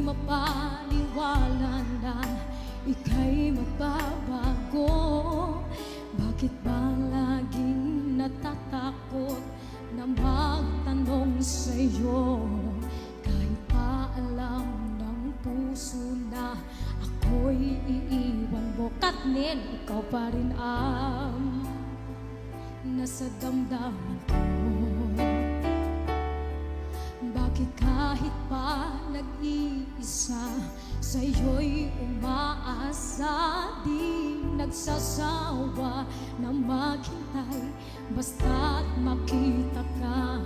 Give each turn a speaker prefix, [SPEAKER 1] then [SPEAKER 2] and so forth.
[SPEAKER 1] mapaniwala na ika'y magbabago? Bakit ba laging natatakot na magtanong sa'yo? Kahit pa alam ng puso na ako'y iiwan mo, Katnin, ikaw pa rin ang nasa damdamin ko. Bakit kahit pa nag-iisa sa'yo'y umaasa, di nagsasawa na maghintay basta't makita ka?